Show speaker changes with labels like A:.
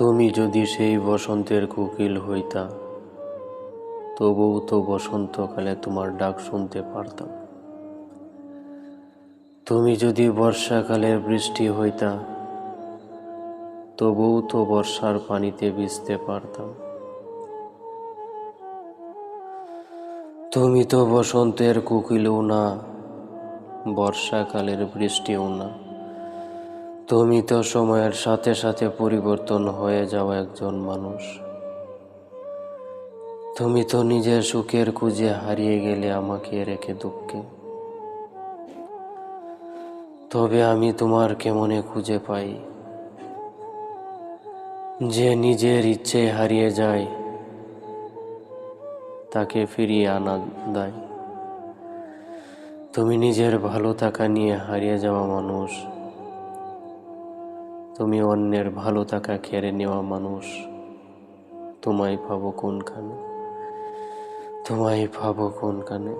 A: তুমি যদি সেই বসন্তের কোকিল হইতা, তবুও তো বসন্তকালে তোমার ডাক শুনতে পারতাম। তুমি যদি বর্ষাকালের বৃষ্টি হইতা, তবুও তো বর্ষার পানিতে ভিজতে পারতাম। তুমি তো বসন্তের কোকিলও না, বর্ষাকালের বৃষ্টিও না। তুমি তো সময়ের সাথে সাথে পরিবর্তন হয়ে যাওয়া একজন মানুষ। তুমি তো নিজের সুখের খুঁজে হারিয়ে গেলে আমাকে রেখে দুঃখে। তবে আমি তোমার কেমনে খুঁজে পাই, যে নিজের ইচ্ছে হারিয়ে যায়, তাকে ফিরিয়ে আনা দায়। তুমি নিজের ভালো থাকা নিয়ে হারিয়ে যাওয়া মানুষ, তুমি অন্যের ভালো থাকা কেড়ে নেওয়া মানুষ। তোমায় পাবো কোনখানে, তোমায় পাবো কোনখানে।